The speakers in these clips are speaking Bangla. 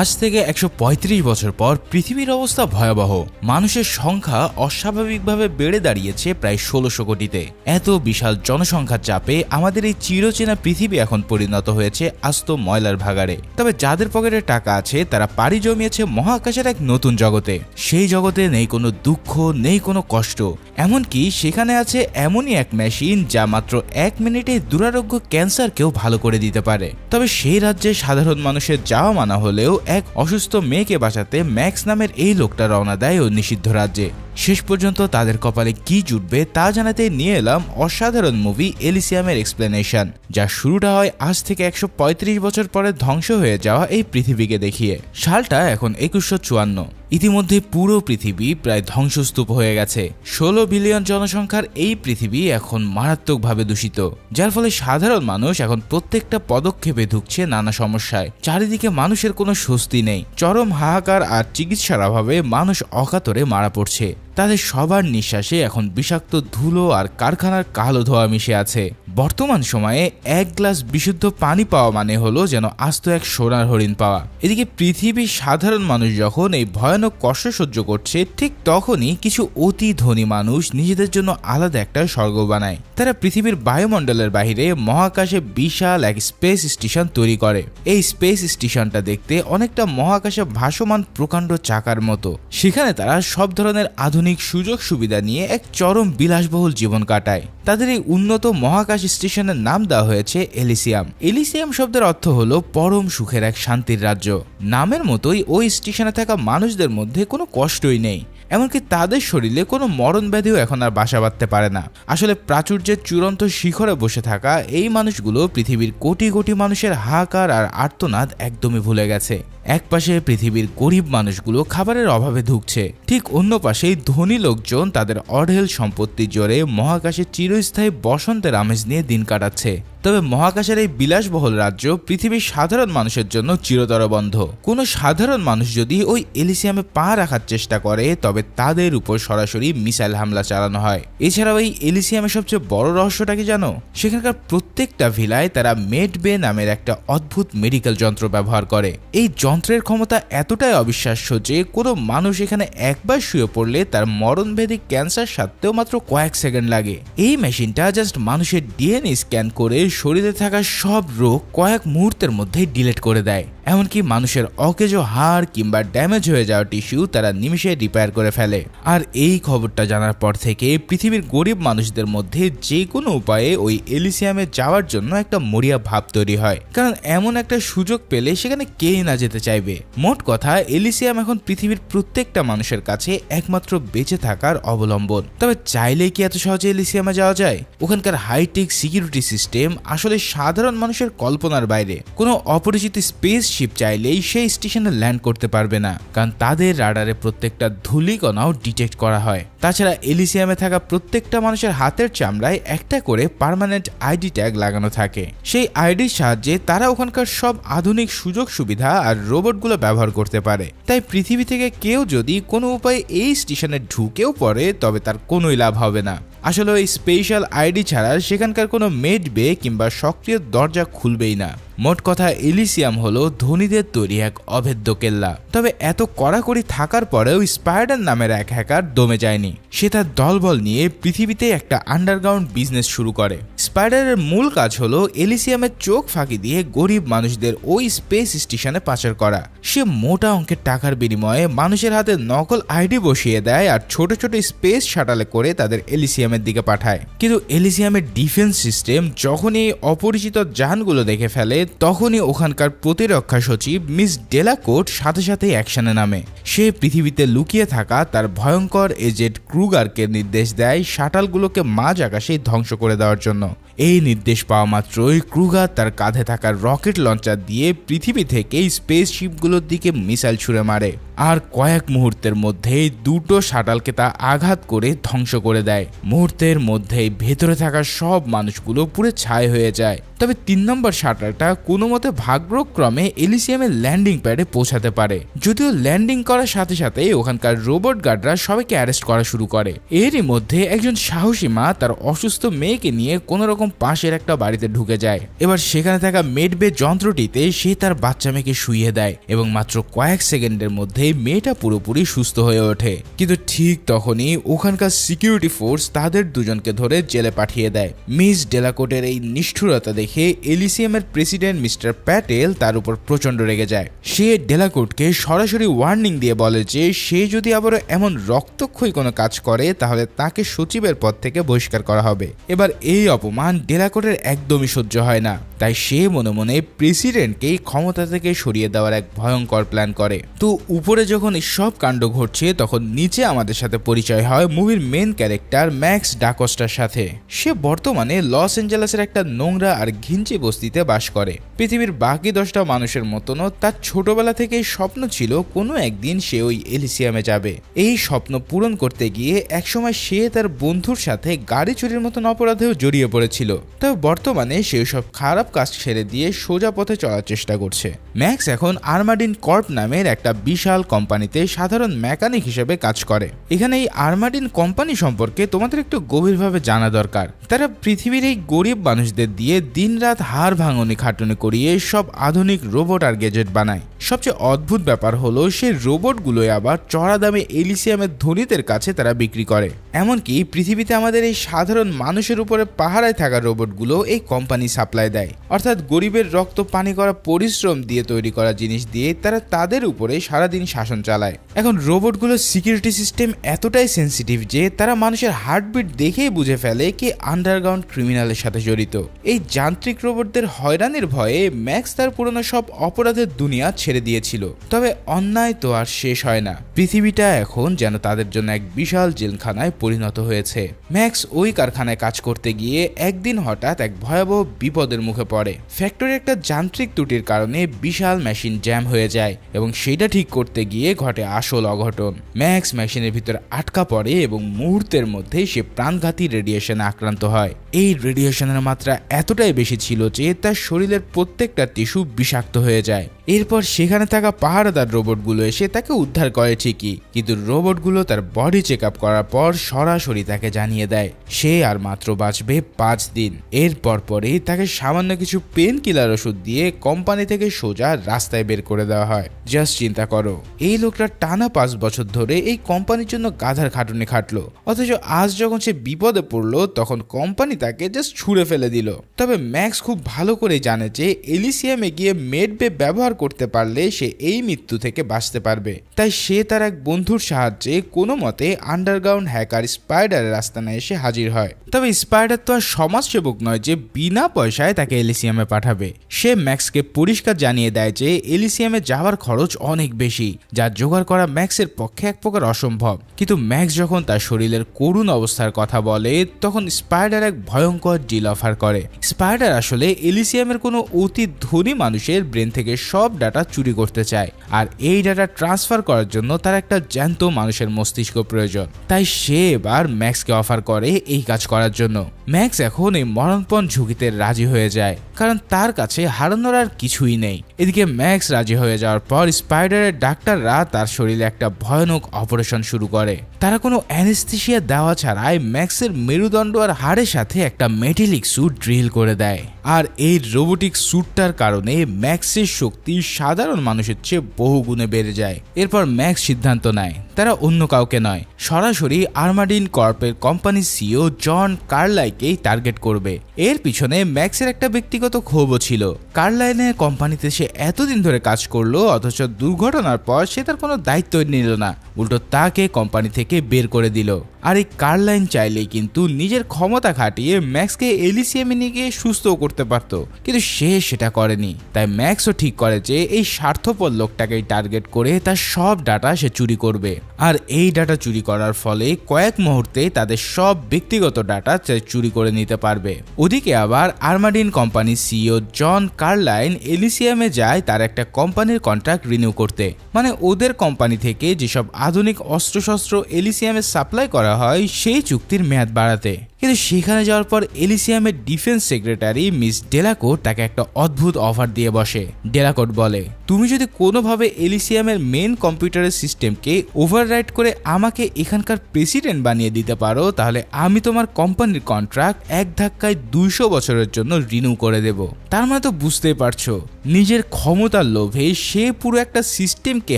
আজ থেকে ১৩৫ বছর পর পৃথিবীর অবস্থা ভয়াবহ। মানুষের সংখ্যা অস্বাভাবিকভাবে বেড়ে দাঁড়িয়েছে প্রায় ১৬০০ কোটিতে। এত বিশাল জনসংখ্যার চাপে আমাদের এই চিরচেনা পৃথিবী এখন পরিণত হয়েছে আস্ত ময়লার ভাগাড়ে। তবে যাদের পকেটে টাকা আছে তারা পাড়ি জমিয়েছে মহাকাশের এক নতুন জগতে। সেই জগতে নেই কোনো দুঃখ, নেই কোনো কষ্ট, এমনকি সেখানে আছে এমনই এক মেশিন যা মাত্র ১ মিনিটে দুরারোগ্য ক্যান্সারকেও ভালো করে দিতে পারে। তবে সেই রাজ্যে সাধারণ মানুষের যাওয়া মানা হলেও এক অসুস্থ মেয়েকে বাঁচাতে ম্যাক্স নামের এই লোকটা রওনা দেয় ও নিষিদ্ধ রাজ্যে। শেষ পর্যন্ত তাদের কপালে কি জুটবে তা জানাতে নিয়ে এলাম অসাধারণ মুভি এলিসিয়ামের এক্সপ্লেনেশন, যা শুরুটা হয় আজ থেকে ১৩৫ বছর পরে ধ্বংস হয়ে যাওয়া এই পৃথিবীকে দেখিয়ে। সালটা এখন ২১৫৪। ইতিমধ্যে পুরো পৃথিবী প্রায় ধ্বংসস্তূপ হয়ে গেছে। ১৬ বিলিয়ন জনসংখ্যার এই পৃথিবী এখন মারাত্মকভাবে দূষিত, যার ফলে সাধারণ মানুষ এখন প্রত্যেকটা পদক্ষেপে ঢুকছে নানা সমস্যায়। চারিদিকে মানুষের কোনো স্বস্তি নেই, চরম হাহাকার আর চিকিৎসার অভাবে মানুষ অকাতরে মারা পড়ছে। তাদের সবার নিঃশ্বাসে এখন বিষাক্ত ধুলো আর কারখানার কালো ধোঁয়া মিশে আছে। বর্তমান সময়ে এক গ্লাস বিশুদ্ধ পানি পাওয়া মানে হলো যেন আস্ত এক সোনার হরিণ পাওয়া। এদিকে পৃথিবীর সাধারণ মানুষ যখন এই ভয়ানক কষ্ট সহ্য করছে, ঠিক তখনই কিছু অতি ধনী মানুষ নিজেদের জন্য আলাদা একটা স্বর্গ বানায়। তারা পৃথিবীর বায়ুমণ্ডলের বাইরে মহাকাশে বিশাল এক স্পেস স্টেশন তৈরি করে। এই স্পেস স্টেশনটা দেখতে অনেকটা মহাকাশে ভাসমান প্রকাণ্ড চাকার মতো। সেখানে তারা সব ধরনের আধুনিক সুযোগ সুবিধা নিয়ে এক চরম বিলাসবহুল জীবন কাটায়। তাদের এই উন্নত মহাকাশ স্টেশনের নাম দেওয়া হয়েছে এলিসিয়াম। এলিসিয়াম শব্দের অর্থ হলো পরম সুখের এক শান্তির রাজ্য। নামের মতোই ওই স্টেশনে থাকা মানুষদের মধ্যে কোনো কষ্টই নেই, এমনকি তাদের শরীরে কোনো মরণ ব্যাধিও এখন আর বাসা বাঁধতে পারে না। আসলে প্রাচুর্যের চূড়ান্ত শিখরে বসে থাকা এই মানুষগুলো পৃথিবীর কোটি কোটি মানুষের হাহাকার আর আর্তনাদ একদমই ভুলে গেছে। এক পাশে পৃথিবীর গরিব মানুষগুলো খাবারের অভাবে ধুঁকছে, ঠিক অন্য পাশেই ধনী লোকজন তাদের অঢেল সম্পত্তির জোরে মহাকাশে চিরস্থায়ী বসন্তের আমেজ নিয়ে দিন কাটাচ্ছে। তবে মহাকাশের এই বিলাসবহুল রাজ্য পৃথিবীর সাধারণ মানুষের জন্য চিরতর বন্ধ। কোনো সাধারণ মানুষ যদি ওই এলিসিয়ামে পা রাখার চেষ্টা করে তবে তাদের উপর সরাসরি মিসাইল হামলা চালানো হয়। এছাড়াও এই এলিসিয়ামের সবচেয়ে বড় রহস্যটা কি জানো? সেখানকার প্রত্যেকটা ভিলায় তারা মেডবে নামের একটা অদ্ভুত মেডিকেল যন্ত্র ব্যবহার করে। এই যন্ত্রের ক্ষমতা এতটাই অবিশ্বাস্য যে কোনো মানুষ এখানে একবার শুয়ে পড়লে তার মরণভেদী ক্যান্সার সারতেও মাত্র কয়েক সেকেন্ড লাগে। এই মেশিনটা জাস্ট মানুষের ডিএনএ স্ক্যান করে শরীরে থাকা সব রোগ কয়েক মুহূর্তের মধ্যেই ডিলিট করে দেয়। এমনকি মানুষের অকেজো হাড় কিংবা ড্যামেজ হয়ে যাওয়া টিস্যু তারা নিমিষে রিপেয়ার করে ফেলে। আর এই খবরটা জানার পর থেকে পৃথিবীর গরিব মানুষদের মধ্যে যে কোনো উপায়ে ওই এলিসিয়ামে যাওয়ার জন্য একটা মরিয়া ভাব তৈরি হয়, কারণ এমন একটা সুযোগ পেলে সেখানে কেই না যেতে চাইবে। মোট কথা, এলিসিয়াম এখন পৃথিবীর প্রত্যেকটা মানুষের কাছে একমাত্র বেঁচে থাকার অবলম্বন। তবে চাইলেই কি এত সহজে এলিসিয়ামে যাওয়া যায়? ওখানকার হাইটেক সিকিউরিটি সিস্টেম আসলে সাধারণ মানুষের কল্পনার বাইরে। কোনো অপরিচিত স্পেস শিপ চাইলেই সেই স্টেশনে ল্যান্ড করতে পারবে না, কারণ তাদের রাডারে প্রত্যেকটা ধূলিকণাও ডিটেক্ট করা হয়। তাছাড়া এলিসিয়ামে থাকা প্রত্যেকটা মানুষের হাতের চামড়ায় একটা করে পার্মানেন্ট আইডি ট্যাগ লাগানো থাকে। সেই আইডির সাহায্যে তারা ওখানকার সব আধুনিক সুযোগ সুবিধা আর রোবটগুলো ব্যবহার করতে পারে। তাই পৃথিবী থেকে কেউ যদি কোনো উপায়ে এই স্টেশনে ঢুকেও পড়ে তবে তার কোনোই লাভ হবে না। আসলে ওই স্পেশাল আইডি ছাড়া সেখানকার কোনো মেড বে কিংবা সক্রিয় দরজা খুলবেই না। মোট কথা, এলিসিয়াম হলো ধনীদের তৈরি এক অভেদ্য কেল্লা। তবে এত কড়াকড়ি থাকার পরেও স্পাইডার নামের এক হ্যাকার দমে যায়নি। সে তার দলবল নিয়ে পৃথিবীতে একটা আন্ডারগ্রাউন্ড বিজনেস শুরু করে। স্পাইডারের মূল কাজ হলো এলিসিয়ামের চোখ ফাঁকি দিয়ে গরিব মানুষদের ওই স্পেস স্টেশনে পাচার করা। সে মোটা অঙ্কের টাকার বিনিময়ে মানুষের হাতে নকল আইডি বসিয়ে দেয় আর ছোট ছোট স্পেস শাটালে করে তাদের এলিসিয়ামের দিকে পাঠায়। কিন্তু এলিসিয়ামের ডিফেন্স সিস্টেম যখনই অপরিচিত যানগুলো দেখে ফেলে তখনই ওখানকার প্রতিরক্ষা সচিব মিস ডেলাকোর্ট সাথে সাথে অ্যাকশনে নামে। সে পৃথিবীতে লুকিয়ে থাকা তার ভয়ঙ্কর এজেন্ট ক্রুগারকে নির্দেশ দেয় শাটালগুলোকে মাঝ আকাশে ধ্বংস করে দেওয়ার জন্য। এই নির্দেশ পাওয়া মাত্রই ক্রুগার তার কাঁধে থাকা রকেট লঞ্চার দিয়ে পৃথিবী থেকে স্পেস শিপগুলোর দিকে মিসাইল ছুড়ে মারে। আর কয়েক মুহূর্তের মধ্যেই দুটো শাটালকে তা আঘাত করে ধ্বংস করে দেয়। মুহূর্তের মধ্যেই ভেতরে থাকা সব মানুষগুলো পুরো ছাই হয়ে যায়। তবে ৩ নম্বর শাটালটা কোনো মতে ভাগ্যক্রমে এলিসিয়ামের ল্যান্ডিং প্যাডে পৌঁছাতে পারে। যদিও ল্যান্ডিং করার সাথে সাথে ওখানকার রোবট গার্ডরা সবাইকে অ্যারেস্ট করা শুরু করে। এরই মধ্যে একজন সাহসী মা তার অসুস্থ মেয়েকে নিয়ে কোনো রকম রকম পাশের একটা বাড়িতে ঢুকে যায়। এবার সেখানে থাকা মেডবে যন্ত্রটিতে সে তার বাচ্চা মেয়েকে শুইয়ে দেয় এবং মাত্র কয়েক সেকেন্ডের মধ্যে মেয়েটা পুরোপুরি সুস্থ হয়ে ওঠে। কিন্তু ঠিক তখনই ওখানকার সিকিউরিটি ফোর্স তাদের দুজনকে ধরে জেলে পাঠিয়ে দেয়। মিস ডেলাকোটের এই নিষ্ঠুরতা দেখে এলিসিয়ামের প্রেসিডেন্ট মিস্টার প্যাটেল তার উপর প্রচন্ড রেগে যায়। সে ডেলাকোটকে সরাসরি ওয়ার্নিং দিয়ে বলে যে সে যদি আবারও এমন রক্তক্ষয়ী কোনো কাজ করে তাহলে তাকে সচিবের পদ থেকে বহিষ্কার করা হবে। এবার এই অপমান ডেলাকোটের একদমই সহ্য হয় না, তাই সে মনে মনে প্রেসিডেন্টকে ক্ষমতা থেকে সরিয়ে দেওয়ার এক ভয়ঙ্কর প্ল্যান করে। তো উপরে যখন সব কাণ্ড ঘটছে তখন নিচে আমাদের সাথে পরিচয় হয় মুভির মেন ক্যারেক্টার ম্যাক্স ডাকোস্টার সাথে। সে বর্তমানে লস অ্যাঞ্জেলেসের একটা নোংরা আর ঘিঞ্চি বস্তিতে বাস করে। পৃথিবীর বাকি 10টা মানুষের মতনও তার ছোটবেলা থেকেই স্বপ্ন ছিল কোনো একদিন সে ওই এলিসিয়ামে যাবে। এই স্বপ্ন পূরণ করতে গিয়ে একসময় সে তার বন্ধুর সাথে গাড়ি চুরির মতন অপরাধেও জড়িয়ে পড়েছিল। তবে বর্তমানে সে সব খারাপ কাজ ছেড়ে দিয়ে সোজা পথে চলার চেষ্টা করছে। ম্যাক্স এখন আর্মাডিন কর্প নামের একটা বিশাল কোম্পানিতে সাধারণ মেকানিক হিসেবে কাজ করে। এখানে এই আর্মাডিন কোম্পানি সম্পর্কে তোমাদের একটু গভীরভাবে জানা দরকার। তারা পৃথিবীর এই গরিব মানুষদের দিয়ে দিনরাত হাড় ভাঙনি খাটুনি করিয়ে সব আধুনিক রোবট আর গ্যাজেট বানায়। সবচেয়ে অদ্ভুত ব্যাপার হলো সেই রোবটগুলোই আবার চড়া দামে এলিসিয়ামের ধনীদের কাছে তারা বিক্রি করে। এমনকি পৃথিবীতে আমাদের এই সাধারণ মানুষের উপরে পাহারায় থাকা রোবটগুলো এই কোম্পানি সাপ্লাই দেয়। অর্থাৎ গরিবের রক্ত পানি করা পরিশ্রম দিয়ে তৈরি করা জিনিস দিয়ে তারা তাদের উপরে সারাদিন শাসন চালায়। এখন রোবটগুলোর সিকিউরিটি সিস্টেম এতটাই সেন্সিটিভ যে তারা মানুষের হার্টবিট দেখেই বুঝে ফেলে কি আন্ডারগ্রাউন্ড ক্রিমিনালের সাথে জড়িত। এই যান্ত্রিক রোবটদের হয়রানির ভয়ে ম্যাক্স তার পুরনো সব অপরাধের দুনিয়া ছেড়ে দিয়েছিল। তবে অন্যায় তো আর শেষ হয় না। পৃথিবীটা এখন যেন তাদের জন্য এক বিশাল জেলখানায় পরিণত হয়েছে। ম্যাক্স ওই কারখানায় কাজ করতে গিয়ে একদিন হঠাৎ এক ভয়াবহ বিপদের মুখে পড়ে। ফ্যাক্টরির একটা যান্ত্রিক ত্রুটির কারণে বিশাল মেশিন জ্যাম হয়ে যায় এবং সেটা ঠিক করতে গিয়ে ঘটে আসল অঘটন। ম্যাক্স মেশিনের ভিতরে আটকা পড়ে এবং মুহূর্তের মধ্যেই সে প্রাণঘাতী রেডিয়েশনে আক্রান্ত হয়। এই রেডিয়েশনের মাত্রা এতটাই বেশি ছিল যে তার শরীরের প্রত্যেকটা টিস্যু বিষাক্ত হয়ে যায়। এরপর সেখানে থাকা পাহারাদার রোবটগুলো এসে তাকে উদ্ধার করে ঠিকই, কিন্তু রোবটগুলো তার বডি চেক আপ করার পর সরাসরি তাকে জানিয়ে দেয় সে আর মাত্র বাঁচবে 5 দিন। এরপর পরেই তাকে সামান্য কিছু পেন কিলার ওষুধ দিয়ে কোম্পানি থেকে সোজা রাস্তায় বের করে দেওয়া হয়। জাস্ট চিন্তা করো, এই লোকটা টানা 5 বছর ধরে এই কোম্পানির জন্য গাধার খাটুনি খাটলো, অথচ আজ যখন সে বিপদে পড়লো তখন কোম্পানি তাকে জাস্ট ছুঁড়ে ফেলে দিল। তবে ম্যাক্স খুব ভালো করে জানে যে এলিসিয়ামে গিয়ে মেডবে ব্যবহার করতে পারলে সে এই মৃত্যু থেকে বাঁচতে পারবে। তাই সে তার এক বন্ধুর সাহায্যে কোনো মতে আন্ডারগ্রাউন্ড হ্যাকার স্পাইডারের আস্তানা এসে হাজির হয়। তবে স্পাইডার তো আর সমাজসেবক নয় যে বিনা পয়সায় তাকে এলিসিয়ামে পাঠাবে। সে ম্যাক্সকে পরিষ্কার জানিয়ে দেয় যে এলিসিয়ামে যাওয়ার খরচ অনেক বেশি, যা জোগাড় করা ম্যাক্সের পক্ষে এক প্রকার অসম্ভব। কিন্তু ম্যাক্স যখন তার শরীরের করুণ অবস্থার কথা বলে তখন স্পাইডার এক ভয়ঙ্কর ডিল অফার করে। স্পাইডার আসলে এলিসিয়ামের কোনো অতি ধনী মানুষের ব্রেন থেকে সব ডাটা চুরি করতে চায়, আর এই ডাটা ট্রান্সফার করার জন্য তার একটা জ্যান্ত মানুষের মস্তিষ্ক প্রয়োজন। তাই সে এবার ম্যাক্সকে অফার করে এই কাজ করার জন্য। ম্যাক্স এখন এই মরণপণ ঝুঁকিতে রাজি হয়ে যায়, কারণ তার কাছে হারানোর আর কিছুই নেই। এদিকে ম্যাক্স রাজি হয়ে যাওয়ার পর স্পাইডারের ডাক্তাররা তার শরীরে একটা ভয়ানক অপারেশন শুরু করে। তারা কোনো অ্যানেস্থেসিয়া দেওয়া ছাড়াই ম্যাক্সের মেরুদণ্ড আর হাড়ের সাথে একটা মেটালিক স্যুট ড্রিল করে দেয়। আর এই রোবোটিক স্যুটটার কারণে ম্যাক্সের শক্তি সাধারণ মানুষের চেয়ে বহু গুণে বেড়ে যায়। এরপর ম্যাক্স সিদ্ধান্ত নেয় তারা অন্য কাউকে নয়, সরাসরি আর্মাডিন কর্পের কোম্পানির সিইও জন কার্লাইকেই টার্গেট করবে। এর পিছনে ম্যাক্সের একটা ব্যক্তিগত ক্ষোভও ছিল। কার্লাইনের কোম্পানিতে সে এতদিন ধরে কাজ করলো, অথচ দুর্ঘটনার পর সে তার কোনো দায়িত্ব নিল না, উল্টো তাকে কোম্পানি থেকে বের করে দিল। আর এই কার্লাইন চাইলেই কিন্তু নিজের ক্ষমতা খাটিয়ে ম্যাক্সকে এলিসিয়ামে নিয়ে গিয়ে সুস্থও করতে পারত, কিন্তু সে সেটা করেনি। তাই ম্যাক্সও ঠিক করে যে এই স্বার্থপর লোকটাকেই টার্গেট করে তার সব ডাটা সে চুরি করবে। আর এই ডাটা চুরি করার ফলে কয়েক মুহূর্তে তাদের সব ব্যক্তিগত ডাটা চুরি করে নিতে পারবে। ওদিকে আবার আর্মাডিন কোম্পানির সিইও জন কার্লাইন এলিসিয়ামে যায় তার একটা কোম্পানির কন্ট্রাক্ট রিনিউ করতে, মানে ওদের কোম্পানি থেকে যেসব আধুনিক অস্ত্রশস্ত্র এলিসিয়ামে সাপ্লাই করা হয় সেই চুক্তির মেয়াদ বাড়াতে। কিন্তু সেখানে যাওয়ার পর এলিসিয়ামের ডিফেন্স সেক্রেটারি মিস ডেলাকোর্ট তাকে একটা অদ্ভুত অফার দিয়ে বসে। ডেলাকোর্ট বলে, তুমি যদি কোনোভাবে এলিসিয়ামের মেন কম্পিউটারের সিস্টেমকে ওভাররাইড করে আমাকে এখানকার প্রেসিডেন্ট বানিয়ে দিতে পারো, তাহলে আমি তোমার কোম্পানির কন্ট্রাক্ট এক ধাক্কায় 200 বছরের জন্য রিনিউ করে দেব। তার মানে তো বুঝতেই পারছো, নিজের ক্ষমতার লোভে সে পুরো একটা সিস্টেমকে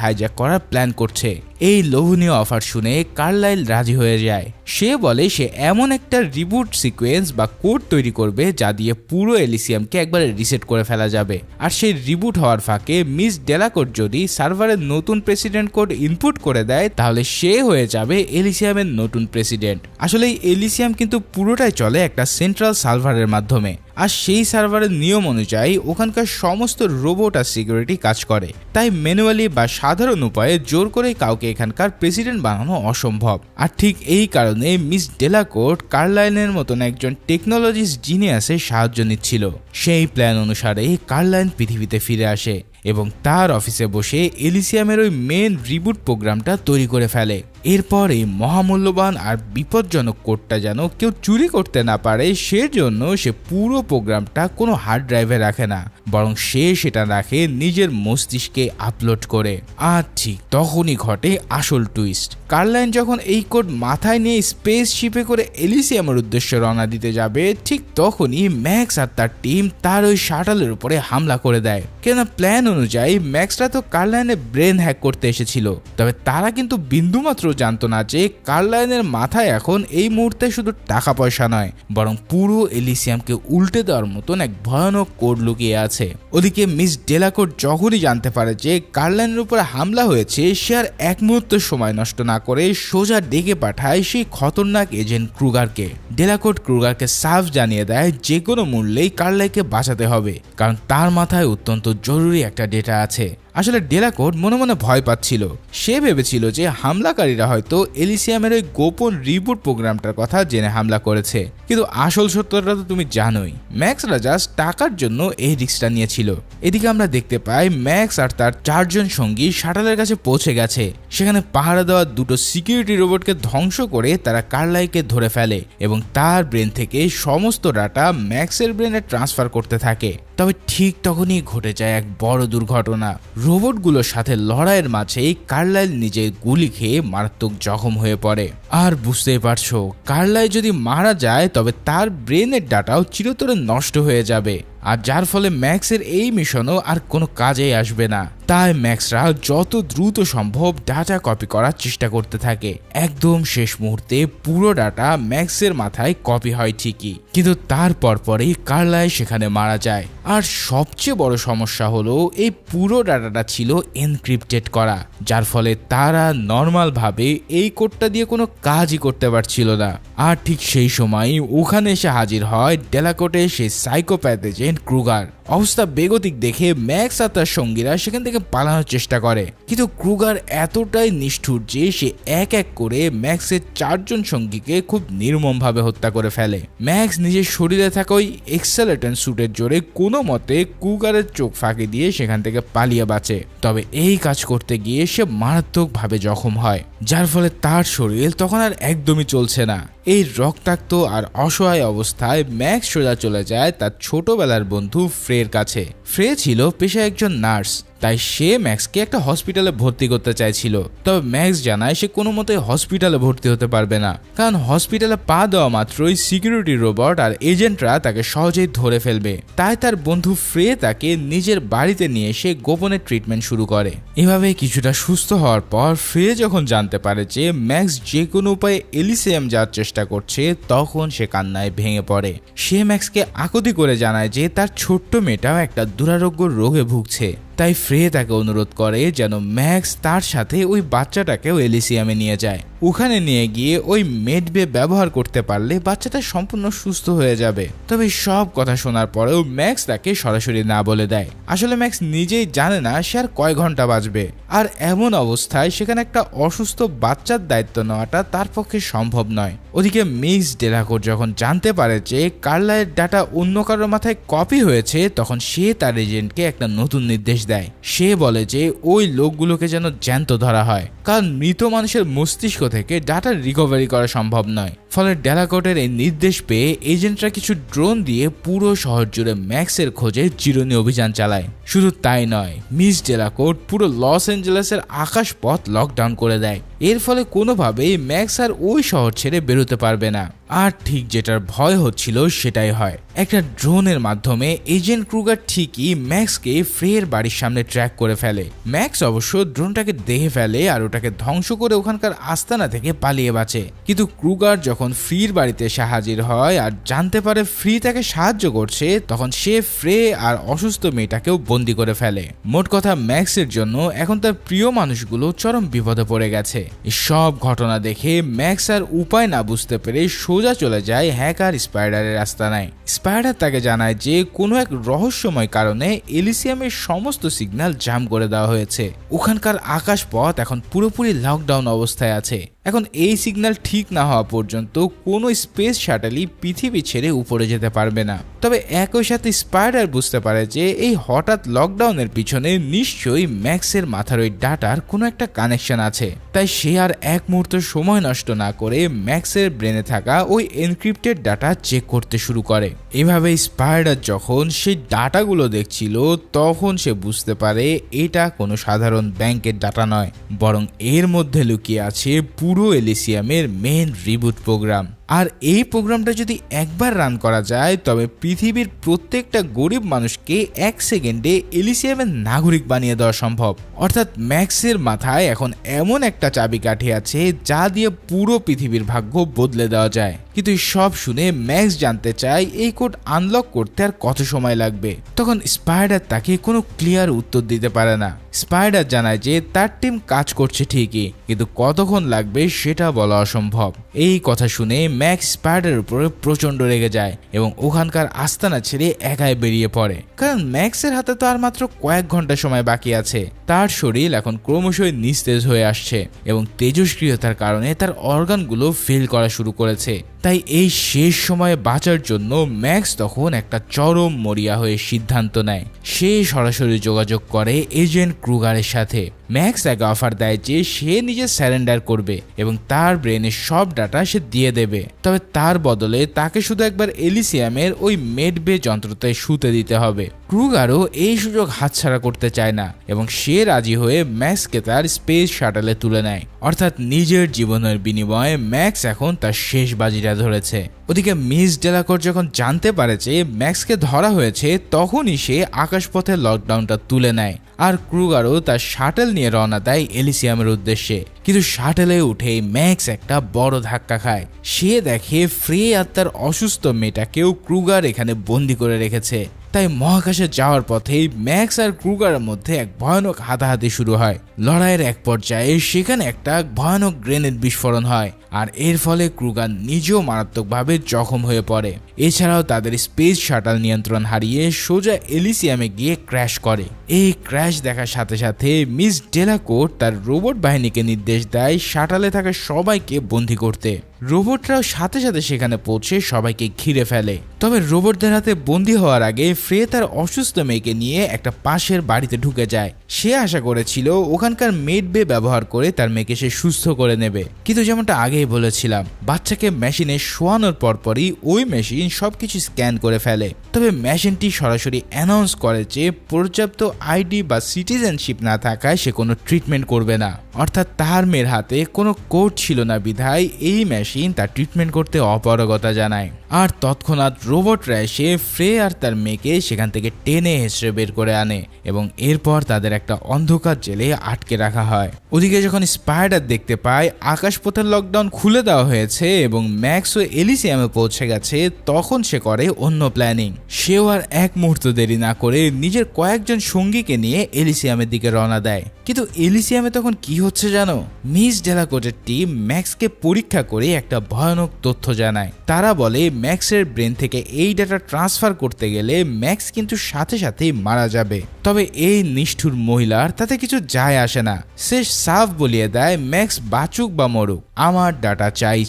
হাইজ্যাক করার প্ল্যান করছে। এই লোভনীয় অফার শুনে কার্লাইল রাজি হয়ে যায়। সে বলে সে এমন একটা রিবুট সিকোয়েন্স বা কোড তৈরি করবে যা দিয়ে পুরো এলিসিয়ামকে একবারে রিসেট করে ফেলা যাবে। আর সেই রিবুট হওয়ার ফাঁকে মিস ডেলাকোর্ট যদি সার্ভারের নতুন প্রেসিডেন্ট কোড ইনপুট করে দেয়, তাহলে সে হয়ে যাবে এলিসিয়ামের নতুন প্রেসিডেন্ট। আসলে এই এলিসিয়াম কিন্তু পুরোটাই চলে একটা সেন্ট্রাল সার্ভারের মাধ্যমে, আর সেই সার্ভারের নিয়ম অনুযায়ী ওখানকার সমস্ত রোবট আর সিকিউরিটি কাজ করে। তাই ম্যানুয়ালি বা সাধারণ উপায়ে জোর করে কাউকে এখানকার প্রেসিডেন্ট বানানো অসম্ভব। আর ঠিক এই কারণে মিস ডেলাকোর্ট কার্লাইনের মতন একজন টেকনোলজিস্ট জিনিয়াসের সাহায্য নিচ্ছিল। সেই প্ল্যান অনুসারে কার্লাইন পৃথিবীতে ফিরে আসে এবং তার অফিসে বসে এলিসিয়ামের ওই মেন রিবুট প্রোগ্রামটা তৈরি করে ফেলে। এরপর এই মহামূল্যবান আর বিপজ্জনক কোডটা যেন কেউ চুরি করতে না পারে, সেজন্য সে পুরো প্রোগ্রামটা কোনো হার্ড ড্রাইভে রাখে না, বরং সে সেটা রাখে নিজের মস্তিষ্কে আপলোড করে। আর ঠিক তখনই ঘটে আসল টুইস্ট। কার্লাইন যখন এই কোড মাথায় নিয়ে স্পেস শিপে করে এলিসিয়ামের উদ্দেশ্যে রওনা দিতে যাবে, ঠিক তখনই ম্যাক্স আর তার টিম তার ওই শাটলের উপরে হামলা করে দেয়। কেন প্ল্যান অনুযায়ী ম্যাক্সরা তো কার্লাইনের ব্রেন হ্যাক করতে এসেছিল, তবে তারা কিন্তু বিন্দুমাত্র জানতো না যে কার্লাইনের মাথায় এখন এই মুহূর্তে শুধু টাকা পয়সা নয়, বরং পুরো এলিসিয়ামকে উল্টে দেওয়ার মতন এক ভয়ানক কোড লুকিয়ে আছে। ওদিকে মিস ডেলাকোর্ট যখনই জানতে পারে যে কার্লাইনের উপরে হামলা হয়েছে, সে আর এক মুহূর্ত সময় নষ্ট না করে সোজা ডেকে পাঠায় সেই খতরনাক এজেন্ট ক্রুগারকে। ডেলাকোর্ট ক্রুগারকে সাফ জানিয়ে দেয় যে কোনো মূল্যেই কার্লাইনকে বাঁচাতে হবে, কারণ তার মাথায় অত্যন্ত জরুরি একটা ডেটা আছে। আসলে ডেলাকোর্ট মনে মনে ভয় পাচ্ছিল। সে ভেবেছিল যে হামলাকারীরা হয়তো এলিসিয়ামের ওই গোপন রিবুট প্রোগ্রামটার কথা জেনে হামলা করেছে, কিন্তু আসল সত্যটা তো তুমি জানোই, ম্যাক্সরা জাস্ট টাকার জন্য এই রিস্কটা নিয়েছিল। এদিকে আমরা দেখতে পাই ম্যাক্স আর তার 4 জন সঙ্গী শাটলের কাছে পৌঁছে গেছে। সেখানে পাহারা দেওয়া 2টো সিকিউরিটি রোবটকে ধ্বংস করে তারা কার্লাইকে ধরে ফেলে এবং তার ব্রেন থেকে সমস্ত ডাটা ম্যাক্সের ব্রেনে ট্রান্সফার করতে থাকে। তবে ঠিক তখনই ঘটে যায় এক বড় দুর্ঘটনা। রোবটগুলোর সাথে লড়াইয়ের মাঝেই কার্লাইল নিজে গুলি খেয়ে মারাত্মক জখম হয়ে পড়ে। আর বুঝতেই পারছো, কার্লাইল যদি মারা যায় তবে তার ব্রেনের ডাটাও চিরতরে নষ্ট হয়ে যাবে, আর যার ফলে ম্যাক্সের এই মিশনও আর কোনো কাজেই আসবে না। তাই ম্যাক্সরা যত দ্রুত সম্ভব ডাটা কপি করার চেষ্টা করতে থাকে। একদম শেষ মুহূর্তে পুরো ডাটা ম্যাক্সের মাথায় কপি হয় ঠিকই, কিন্তু তার পরপরই কার্লাইল সেখানে মারা যায়। আর সবচেয়ে বড় সমস্যা হলো এই পুরো ডাটাটা ছিল এনক্রিপ্টেড করা, যার ফলে তারা নর্মাল ভাবে এই কোডটা দিয়ে কোনো কাজই করতে পারছিল না। আর ঠিক সেই সময় ওখানে এসে হাজির হয় ডেলাকোর্টের সেই সাইকোপ্যাথ এজেন্ট ক্রুগার। অবস্থা বেগতিক দেখে ম্যাক্স আর তার সঙ্গীরা সেখান থেকে পালানোর চেষ্টা করে, কিন্তু ক্রুগার এতটাই নিষ্ঠুর যে সে এক এক করে ম্যাক্সের 4 জন সঙ্গীকে খুব নির্মমভাবে হত্যা করে ফেলে। ম্যাক্স নিজের শরীরে থাকা ওই এক্সেলেটন স্যুটের জোরে কোনো মতে ক্রুগারের চোখ ফাঁকি দিয়ে সেখান থেকে পালিয়ে বাঁচে। তবে এই কাজ করতে গিয়ে সে মারাত্মকভাবে জখম হয়, যার ফলে তার শরীর তখন আর একদমই চলছে না। এই রক্তাক্ত আর অসহায় অবস্থায় ম্যাক্স সোজা চলে যায় তার ছোটবেলার বন্ধু ফ্রের কাছে। ফ্রে ছিল পেশায় একজন নার্স, তাই সে ম্যাক্সকে একটা হসপিটালে ভর্তি করতে চাইছিল। তবে ম্যাক্স জানায় সে কোনো মতে হসপিটালে ভর্তি হতে পারবে না, কারণ হসপিটালে পা দেওয়া মাত্রই সিকিউরিটি রোবট আর এজেন্টরা তাকে সহজেই ধরে ফেলবে। তাই তার বন্ধু ফ্রে তাকে নিজের বাড়িতে নিয়ে এসে গোপনে ট্রিটমেন্ট শুরু করে। এভাবে কিছুটা সুস্থ হওয়ার পর ফ্রে যখন জানতে পারে যে ম্যাক্স যে কোনো উপায়ে এলিসিয়াম যাওয়ার চেষ্টা করছে, তখন সে কান্নায় ভেঙে পড়ে। সে ম্যাক্সকে আকুতি করে জানায় যে তার ছোট্ট মেয়েটাও একটা দুরারোগ্য রোগে ভুগছে। তাই ফ্রে তাকে অনুরোধ করে যেন ম্যাক্স তার সাথে ওই বাচ্চাটাকেও এলিসিয়ামে নিয়ে যায়। ওখানে নিয়ে গিয়ে ওই মেডবে ব্যবহার করতে পারলে বাচ্চাটা সম্পূর্ণ সুস্থ হয়ে যাবে। তবে সব কথা শোনার পরেও ম্যাক্স তাকে সরাসরি না বলে দেয়। আসলে ম্যাক্স নিজেই জানে না সে আর কয় ঘন্টা বাঁচবে, আর এমন অবস্থায় সেখানে একটা অসুস্থ বাচ্চার দায়িত্ব নেওয়াটা তার পক্ষে সম্ভব নয়। ওদিকে মিস ডেলাকোর্ট যখন জানতে পারে যে কার্লাইয়ের ডাটা অন্য কারোর মাথায় কপি হয়েছে, তখন সে তার এজেন্টকে একটা নতুন নির্দেশ দেয়। সে বলে যে ওই লোকগুলোকে যেন জ্যান্ত ধরা হয়, কারণ মৃত মানুষের মস্তিষ্ক থেকে ডাটা রিকভারি করা সম্ভব নয়। ফলে ডেলাকোর্টের এই নির্দেশ পেয়ে এজেন্টরা কিছু ড্রোন দিয়ে পুরো শহর জুড়ে ম্যাক্সের খোঁজে চিরুনি অভিযান চালায়। শুধু তাই নয়, মিস ডেলাকোর্ট পুরো লস অ্যাঞ্জেলেসের আকাশপথ লকডাউন করে দেয়। এর ফলে কোনোভাবেই ম্যাক্স আর ওই শহর ছেড়ে বেরোতে পারবে না। আর ঠিক যেটার ভয় হচ্ছিল সেটাই হয়। একটা ড্রোনের মাধ্যমে এজেন্ট ক্রুগার ঠিকই ম্যাক্সকে ফ্রের বাড়ির সামনে ট্র্যাক করে ফেলে। ম্যাক্স অবশ্য ড্রোনটাকে দেখে ফেলে আর ওটাকে ধ্বংস করে ওখানকার আস্তানা থেকে পালিয়ে বাঁচে। কিন্তু ক্রুগার যখন ফ্রির বাড়িতে এসে হাজির হয় আর জানতে পারে ফ্রি তাকে সাহায্য করছে, তখন সে ফ্রে আর অসুস্থ মেয়েটাকেও বন্দি করে ফেলে। মোট কথা, ম্যাক্সের জন্য এখন তার প্রিয় মানুষগুলো চরম বিপদে পড়ে গেছে। সব ঘটনা দেখে ম্যাক্স আর উপায় না বুঝতে পেরে সোজা চলে যায় হ্যাকার স্পাইডারের আস্তানায়। স্পাইডার তাকে জানায় যে কোনো এক রহস্যময় কারণে এলিসিয়ামের সমস্ত সিগন্যাল জাম করে দেওয়া হয়েছে। ওখানকার আকাশপথ এখন পুরোপুরি লকডাউন অবস্থায় আছে। এখন এই সিগন্যাল ঠিক না হওয়া পর্যন্ত কোনো স্পেস শাটেলই পৃথিবী ছেড়ে উপরে যেতে পারবে না। তবে একই সাথে স্পাইডার বুঝতে পারে যে এই হঠাৎ লকডাউনের পিছনে নিশ্চয়ই ম্যাক্সের মাথার ওই ডাটার কোনো একটা কানেকশন আছে। তাই সে আর এক মুহূর্ত সময় নষ্ট না করে ম্যাক্সের ব্রেনে থাকা ওই এনক্রিপ্টেড ডাটা চেক করতে শুরু করে। এভাবে স্পাইডার যখন সেই ডাটাগুলো দেখছিল, তখন সে বুঝতে পারে এটা কোনো সাধারণ ব্যাংকের ডাটা নয়, বরং এর মধ্যে লুকিয়ে আছে পুরো এলিসিয়ামের মেন রিবুট প্রোগ্রাম। আর এই প্রোগ্রামটা যদি একবার রান করা যায়, তবে পৃথিবীর প্রত্যেকটা গরিব মানুষকে 1 সেকেন্ডে এলিসিয়ামের নাগরিক বানিয়ে দেওয়া সম্ভব। অর্থাৎ ম্যাক্সের মাথায় এখন এমন একটা চাবিকাঠি আছে যা দিয়ে পুরো পৃথিবীর ভাগ্য বদলে দেওয়া যায়। কিন্তু সব শুনে ম্যাক্স জানতে চায় এই কোড আনলক করতে আর কত সময় লাগবে। তখন স্পাইডার তাকে কোনো ক্লিয়ার উত্তর দিতে পারে না। স্পাইডার জানায় যে তার টিম কাজ করছে ঠিকই, কিন্তু কতক্ষণ লাগবে সেটা বলা অসম্ভব। এই কথা শুনে ম্যাক্স স্পাইডারের উপরে প্রচন্ড রেগে যায় এবং ওখানকার আস্তানা ছেড়ে একাই বেরিয়ে পড়ে। কারণ ম্যাক্সের হাতে তো আর মাত্র কয়েক ঘন্টা সময় বাকি আছে। তার শরীর এখন ক্রমশই নিস্তেজ হয়ে আসছে এবং তেজস্ক্রিয়তার কারণে তার অর্গানগুলো ফেল করা শুরু করেছে। তাই এই শেষ সময়ে বাঁচার জন্য ম্যাক্স তখন একটা চরম মরিয়া হয়ে সিদ্ধান্ত নেয়। সে সরাসরি যোগাযোগ করে এজেন্ট ক্রুগারের সাথে। ম্যাক্স তাকে অফার দেয় যে সে নিজে স্যারেন্ডার করবে এবং তার ব্রেনের সব ডাটা সে দিয়ে দেবে। তবে তার বদলে তাকে শুধু একবার এলিসিয়ামের ওই মেডবে যন্ত্রটায় শুতে দিতে হবে। ক্রুগারও এই সুযোগ হাতছাড়া করতে চায় না এবং সে রাজি হয়ে ম্যাক্সকে তার স্পেস শাটেলে তুলে নেয়। অর্থাৎ নিজের জীবনের বিনিময়ে ম্যাক্স এখন তার শেষ বাজিটা ধরেছে। ওদিকে মিস ডেলাকোর্ট যখন জানতে পারে যে ম্যাক্সকে ধরা হয়েছে, তখনই সে আকাশপথে লকডাউনটা তুলে নেয় আর ক্রুগারও তার শাটেল নিয়ে রওনা দেয় এলিসিয়ামের উদ্দেশ্যে। কিন্তু শাটেলে উঠে ম্যাক্স একটা বড় ধাক্কা খায়। সে দেখে ফ্রে আর তার অসুস্থ মেয়েটাকেও ক্রুগার এখানে বন্দি করে রেখেছে। তাই মহাকাশে যাওয়ার পথেই ম্যাক্স আর ক্রুগারের মধ্যে এক ভয়ানক হাতাহাতি শুরু হয়। লড়াইয়ের এক পর্যায়ে সেখানে একটা ভয়ানক গ্রেনেড বিস্ফোরণ হয় আর এর ফলে ক্রুগার নিজেও মারাত্মকভাবে জখম হয়ে পড়ে। এছাড়াও তাদের স্পেস শাটল নিয়ন্ত্রণ হারিয়ে সোজা এলিসিয়ামে গিয়ে ক্র্যাশ করে। এই ক্র্যাশ দেখার সাথে সাথে মিস ডেলাকোর্ট তার রোবট বাহিনীকে নির্দেশ দেয় শাটলে থাকা সবাইকে বন্দী করতে। রোবটরাও সাথে সাথে সেখানে পৌঁছে সবাইকে ঘিরে ফেলে। তবে রোবটদের হাতে বন্দী হওয়ার আগে ফ্রে তার অসুস্থ মেয়েকে নিয়ে একটা পাশের বাড়িতে ঢুকে যায়। সে আশা করেছিল ওখানকার মেড বে ব্যবহার করে তার মেয়েকে সে সুস্থ করে নেবে, কিন্তু যেমনটা আগেই বলেছিলাম, বাচ্চাকে মেশিনে শোয়ানোর পরপরই ওই মেশিন সবকিছু স্ক্যান করে ফেলে। তবে মেশিনটি সরাসরি অ্যানাউন্স করে যে পর্যাপ্ত আইডি বা সিটিজেনশিপ না থাকায় সে কোনো ট্রিটমেন্ট করবে না। অর্থাৎ তার মেয়ের হাতে কোনো কোড ছিল না বিধায় এই মেশিন তার ট্রিটমেন্ট করতে অপারগতা জানায়। আর তৎক্ষণাৎ রোবটরা এসে ফ্রে আর তার মেয়েকে সেখান থেকে টেনে হেঁচড়ে বের করে আনে এবং এরপর তাদের একটা অন্ধকার জেলে আটকে রাখা হয়। ওদিকে যখন স্পাইডার দেখতে পায় আকাশপথের লকডাউন খুলে দেওয়া হয়েছে এবং ম্যাক্স ও এলিসিয়ামে পৌঁছে গেছে, তখন সে করে অন্য প্ল্যানিং। সেও আর এক মুহূর্ত দেরি না করে নিজের কয়েকজন সঙ্গীকে নিয়ে এলিসিয়ামের দিকে রওনা দেয়। কিন্তু এলিসিয়ামে তখন কি হচ্ছে জানো? মিস ডেলাকোর্টের টিম ম্যাক্সকে পরীক্ষা করে একটা ভয়ানক তথ্য জানায়। তারা বলে ম্যাক্সের ব্রেন থেকে এই ডাটা ট্রান্সফার করতে গেলে ম্যাক্স কিন্তু সাথে সাথেই মারা যাবে। তবে এই নিষ্ঠুর মহিলার তাতে কিছু যায় আসে না। সে সাফ বলিয়ে দেয় ম্যাক্স বাঁচুক বা মরুক, আমার ডাটা চাই।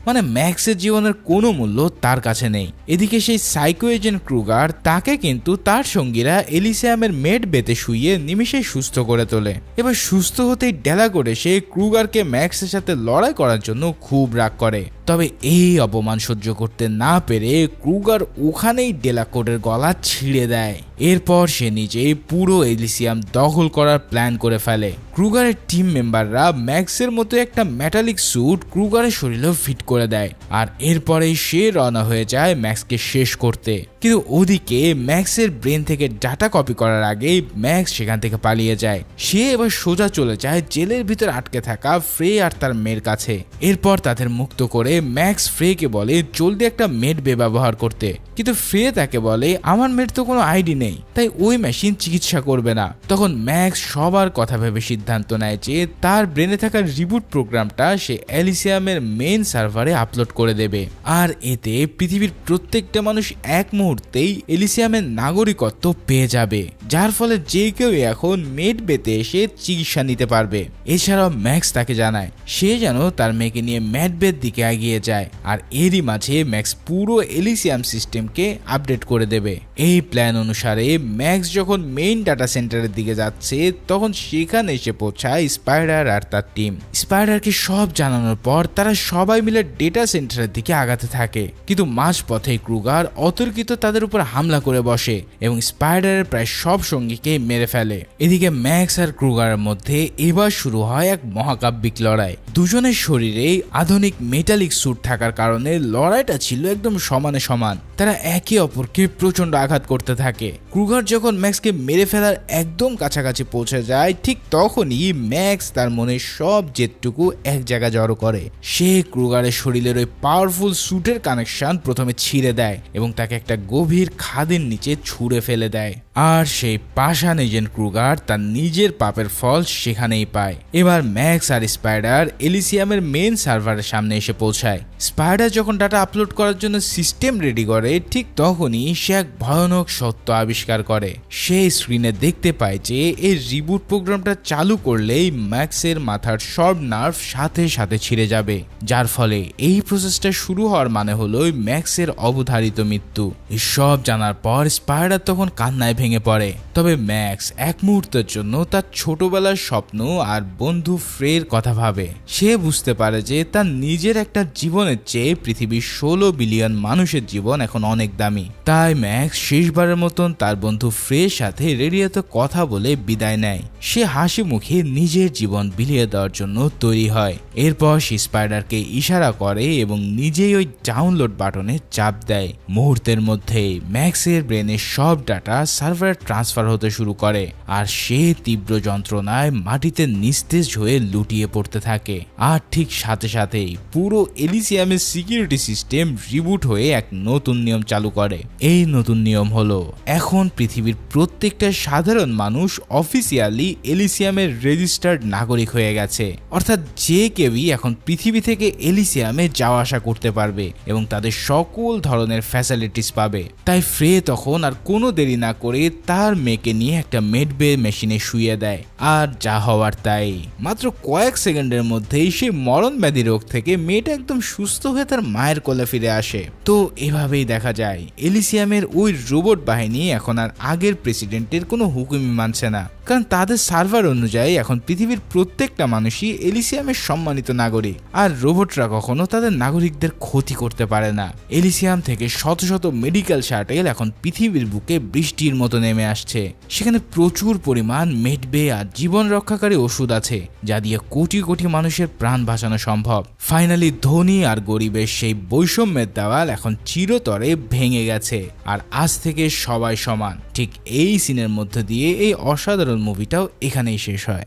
মানে ম্যাক্সের জীবনের কোনো মূল্য তার কাছে নেই। এদিকে সেই সাইকো এজেন্ট ক্রুগার তাকে কিন্তু তার সঙ্গীরা এলিসিয়ামের মেড বেতে শুইয়ে নিমিষেই সুস্থ করে তোলে। এবার সুস্থ হতেই ডেলাকোর্ট এসে ক্রুগারকে ম্যাক্সের সাথে লড়াই করার জন্য খুব রাগ করে। তবে এই অপমান সহ্য করতে না পেরে ক্রুগার ওখানেই ডেলাকোর্টের গলা ছিঁড়ে দেয়। এরপর সে নিজেই পুরো এলিসিয়াম দখল করার প্ল্যান করে ফেলে। ক্রুগারের টিম মেম্বাররা ম্যাক্সের মতো একটা মেটালিক স্যুট ক্রুগারের শরীরেও ফিট করে দেয়, আর এরপরেই সে রওনা হয়ে যায় ম্যাক্সকে শেষ করতে। কিন্তু ওদিকে ম্যাক্সের ব্রেন থেকে ডাটা কপি করার আগেই ম্যাক্স সেখান থেকে পালিয়ে যায়। সে এবার সোজা চলে যায় জেলের ভিতর আটকে থাকা ফ্রে আর তার মেয়ের কাছে। এরপর তাদের মুক্ত করে ম্যাক্স ফ্রেকে বলে জলদি একটা মেড বে ব্যবহার করতে, কিন্তু ফ্রে তাকে বলে আমার মেয়ের তো কোনো আইডি নেই, তাই ওই মেশিন চিকিৎসা করবে না। তখন ম্যাক্স সবার কথা ভেবে সিদ্ধান্ত নেয় যে তার ব্রেনে থাকা রিবুট প্রোগ্রামটা সে এলিসিয়ামের মেইন সার্ভারে আপলোড করে দেবে, আর এতে পৃথিবীর প্রত্যেকটা মানুষ এক মুহূর্তেই এলিসিয়ামের নাগরিকত্ব পেয়ে যাবে, যার ফলে যে কেউ এখন মেড বেতে এসে চিকিৎসা নিতে পারবে। এছাড়াও ম্যাক্স তাকে জানায় সে যেন তার মেয়েকে নিয়ে ম্যাড বের দিকে এগিয়ে যায়, আর এরই মাঝে ম্যাক্স পুরো এলিসিয়াম সিস্টেমকে আপডেট করে দেবে। এই প্ল্যান অনুসারে ম্যাক্স যখন মেইন ডাটা সেন্টারের দিকে যাচ্ছে তখন সেখানে এসে পৌঁছায় স্পাইডার আর তার টিম। স্পাইডারকে সব জানানোর পর তারা সবাই মিলে ডেটা সেন্টারের দিকে আগাতে থাকে, কিন্তু মাঝপথে ক্রুগার অতর্কিত তাদের উপর হামলা করে বসে এবং স্পাইডারের প্রায় সব সঙ্গীকে মেরে ফেলে। এদিকে ম্যাক্স আর ক্রুগারের মধ্যে এবার শুরু হয় এক মহাকাব্যিক লড়াই। দুজনের শরীরে আধুনিক মেটালিক স্যুট থাকার কারণে লড়াইটা ছিল একদম সমানে সমান। তারা একে অপরকে প্রচন্ড আঘাত করতে থাকে। ক্রুগার যখন ম্যাক্সকে মেরে ফেলার একদম কাছাকাছি পৌঁছে যায় ঠিক তখনই ম্যাক্স তার মনের সব জেদটুকু এক জায়গায় জড়ো করে। সে ক্রুগারের শরীরের ওই পাওয়ারফুল স্যুটের কানেকশন প্রথমে ছিঁড়ে দেয় এবং তাকে একটা গভীর খাদের নিচে ছুঁড়ে ফেলে দেয়, আর সেই পাষাণ এজেন্ট ক্রুগার তার নিজের পাপের ফল সেখানেই পায়। এবার ম্যাক্স আর স্পাইডার এলিসিয়ামের মেইন সার্ভারের সামনে এসে পৌঁছায়। স্পাইডার যখন ডাটা আপলোড করার জন্য সিস্টেম রেডি করে ঠিক তখনই সে এক ভয়ানক সত্য আবিষ্কার করে। সে স্ক্রিনে দেখতে পায় যে এই রিবুট প্রোগ্রামটা চালু করলেই ম্যাক্সের মাথার সব নার্ভ সাথে সাথে ছিঁড়ে যাবে, যার ফলে এই প্রসেসটা শুরু হওয়ার মানে হলো ম্যাক্সের অবধারিত মৃত্যু। এসব জানার পর স্পাইডার তখন কান্নায় ভেঙে পড়ে। তবে ম্যাক্স এক মুহূর্তের জন্য তার ছোটবেলার স্বপ্ন আর বন্ধু ফ্রের কথা ভাবে। সে বুঝতে পারে যে তার নিজের একটা জীবনের চেয়ে পৃথিবীর 16 বিলিয়ন মানুষের জীবন এখন অনেক দামি। তাই ম্যাক্স শেষবারের মতন তার বন্ধু ফ্রের সাথে রেডিওতে কথা বলে বিদায় নেয়। সে হাসি মুখে নিজের জীবন বিলিয়ে দেওয়ার জন্য তৈরি হয়। এরপর সে স্পাইডারকে ইশারা করে এবং নিজেই ওই ডাউনলোড বাটনে চাপ দেয়। মুহূর্তের মধ্যেই ম্যাক্সের ব্রেনের সব ডাটা সার্ভারে ট্রান্সফার হতে শুরু করে, আর সে তীব্র যন্ত্রণায় মাটিতে নিস্তেজ হয়ে লুটিয়ে পড়তে থাকে। আর ঠিক সাথে সাথেই পুরো এলিসিয়ামের সিকিউরিটি সিস্টেম রিবুট হয়ে এক নতুন নিয়ম চালু করে। এই নতুন নিয়ম হলো এখন পৃথিবীর প্রত্যেকটা সাধারণ মানুষ অফিসিয়ালি এলিসিয়ামের রেজিস্টার্ড নাগরিক হয়ে গেছে, অর্থাৎ যে কেউই এখন পৃথিবী থেকে এলিসিয়ামে যাওয়া আসা করতে পারবে এবং তাদের সকল ধরনের ফ্যাসিলিটিস পাবে। তাই ফ্রে তখন আর কোনো দেরি না করে তার মেয়েকে নিয়ে একটা মেডবে মেশিনে শুইয়ে দেয়, আর যা হওয়ার তাই। মাত্র কয়েক সেকেন্ডের মধ্যেই সে মরণ ব্যাধি রোগ থেকে মেয়েটা একদম সুস্থ হয়ে তার মায়ের কোলে ফিরে আসে। তো এভাবেই দেখা যায় এলিসিয়ামের ওই রোবট বাহিনী এখন আর আগের প্রেসিডেন্টের কোনো হুকুমই মানছে না, কারণ তাদের সার্ভার অনুযায়ী এখন পৃথিবীর প্রত্যেকটা মানুষই এলিসিয়ামের সম্মানিত নাগরিক, আর রোবটরা কখনো তাদের নাগরিকদের ক্ষতি করতে পারে না। এলিসিয়াম থেকে শত শত মেডিকেল শাটেল এখন পৃথিবীর বুকে বৃষ্টির মতো নেমে আসছে। সেখানে প্রচুর পরিমাণ মেডবে আর জীবন রক্ষাকারী ওষুধ আছে, যা দিয়ে কোটি কোটি মানুষের প্রাণ বাঁচানো সম্ভব। ফাইনালি ধনী আর গরিবের সেই বৈষম্যের দেওয়াল এখন চিরতরে ভেঙে গেছে, আর আজ থেকে সবাই সমান। ঠিক এই সিনের মধ্যে দিয়ে এই অসাধারণ মুভিটাও এখানেই শেষ হয়।